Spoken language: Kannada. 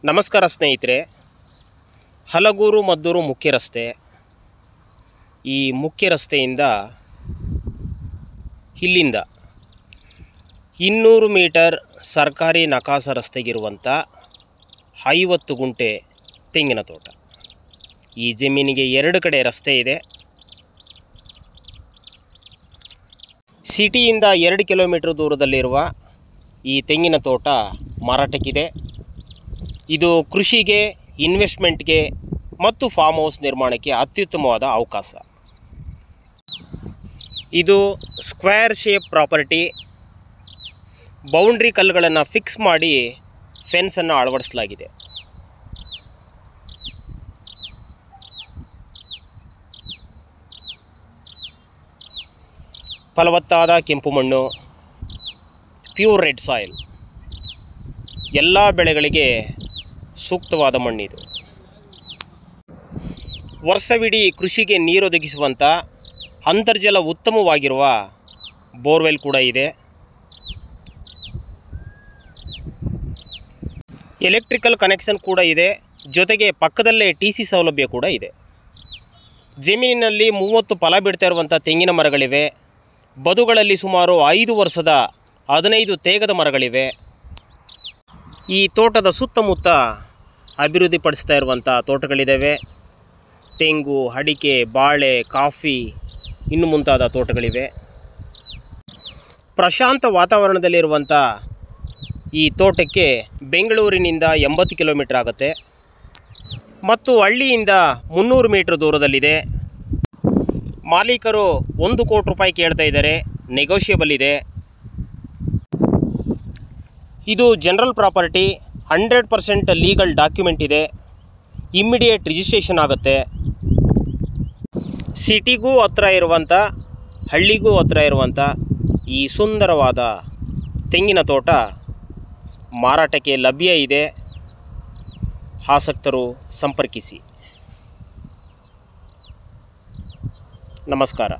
ನಮಸ್ಕಾರ ಸ್ನೇಹಿತರೆ. ಹಲಗೂರು ಮದ್ದೂರು ಮುಖ್ಯ ರಸ್ತೆ. ಈ ಮುಖ್ಯ ರಸ್ತೆಯಿಂದ ಇಲ್ಲಿಂದ 200 ಮೀಟರ್ ಸರ್ಕಾರಿ ನಕಾಸ ರಸ್ತೆಗಿರುವಂಥ 50 ಗುಂಟೆ ತೆಂಗಿನ ತೋಟ. ಈ ಜಮೀನಿಗೆ 2 ಕಡೆ ರಸ್ತೆ ಇದೆ. ಸಿಟಿಯಿಂದ 2 ಕಿಲೋಮೀಟರ್ ದೂರದಲ್ಲಿರುವ ಈ ತೆಂಗಿನ ತೋಟ ಮಾರಾಟಕ್ಕಿದೆ. ಇದು ಕೃಷಿಗೆ, ಇನ್ವೆಸ್ಟ್ಮೆಂಟ್ಗೆ ಮತ್ತು ಫಾರ್ಮ್ ಹೌಸ್ ನಿರ್ಮಾಣಕ್ಕೆ ಅತ್ಯುತ್ತಮವಾದ ಅವಕಾಶ. ಇದು ಸ್ಕ್ವೇರ್ ಶೇಪ್ ಪ್ರಾಪರ್ಟಿ. ಬೌಂಡ್ರಿ ಕಲ್ಲುಗಳನ್ನು ಫಿಕ್ಸ್ ಮಾಡಿ ಫೆನ್ಸನ್ನು ಅಳವಡಿಸಲಾಗಿದೆ. ಫಲವತ್ತಾದ ಕೆಂಪು ಮಣ್ಣು, ಪ್ಯೂರ್ ರೆಡ್ ಸಾಯಿಲ್, ಎಲ್ಲ ಬೆಳೆಗಳಿಗೆ ಸೂಕ್ತವಾದ ಮಣ್ಣಿದು. ವರ್ಷವಿಡೀ ಕೃಷಿಗೆ ನೀರೊದಗಿಸುವಂಥ ಅಂತರ್ಜಲ ಉತ್ತಮವಾಗಿರುವ ಬೋರ್ವೆಲ್ ಕೂಡ ಇದೆ. ಎಲೆಕ್ಟ್ರಿಕಲ್ ಕನೆಕ್ಷನ್ ಕೂಡ ಇದೆ. ಜೊತೆಗೆ ಪಕ್ಕದಲ್ಲೇ TC ಸೌಲಭ್ಯ ಕೂಡ ಇದೆ. ಜಮೀನಿನಲ್ಲಿ 30 ಫಲ ಬಿಡ್ತಾ ಇರುವಂಥ ತೆಂಗಿನ ಮರಗಳಿವೆ. ಬದುಗಳಲ್ಲಿ ಸುಮಾರು 5 ವರ್ಷದ 15 ತೇಗದ ಮರಗಳಿವೆ. ಈ ತೋಟದ ಸುತ್ತಮುತ್ತ ಅಭಿವೃದ್ಧಿಪಡಿಸ್ತಾ ಇರುವಂಥ ತೋಟಗಳಿದ್ದಾವೆ. ತೆಂಗು, ಅಡಿಕೆ, ಬಾಳೆ, ಕಾಫಿ ಇನ್ನು ಮುಂತಾದ ತೋಟಗಳಿವೆ. ಪ್ರಶಾಂತ ವಾತಾವರಣದಲ್ಲಿರುವಂಥ ಈ ತೋಟಕ್ಕೆ ಬೆಂಗಳೂರಿನಿಂದ 80 ಕಿಲೋಮೀಟರ್ ಆಗುತ್ತೆ ಮತ್ತು ಹಳ್ಳಿಯಿಂದ 300 ಮೀಟರ್ ದೂರದಲ್ಲಿದೆ. ಮಾಲೀಕರು 1 ಕೋಟಿ ರೂಪಾಯಿ ಕೇಳ್ತಾ ಇದ್ದಾರೆ. ನೆಗೋಷಿಯಬಲ್ ಇದೆ. ಇದು ಜನರಲ್ ಪ್ರಾಪರ್ಟಿ. 100% ಲೀಗಲ್ ಡಾಕ್ಯುಮೆಂಟ್ ಇದೆ. ಇಮ್ಮಿಡಿಯೇಟ್ ರಿಜಿಸ್ಟ್ರೇಷನ್ ಆಗುತ್ತೆ. ಸಿಟಿಗೂ ಹತ್ರ ಇರುವಂಥ, ಹಳ್ಳಿಗೂ ಹತ್ರ ಇರುವಂಥ ಈ ಸುಂದರವಾದ ತೆಂಗಿನ ತೋಟ ಮಾರಾಟಕ್ಕೆ ಲಭ್ಯ ಇದೆ. ಆಸಕ್ತರು ಸಂಪರ್ಕಿಸಿ. ನಮಸ್ಕಾರ.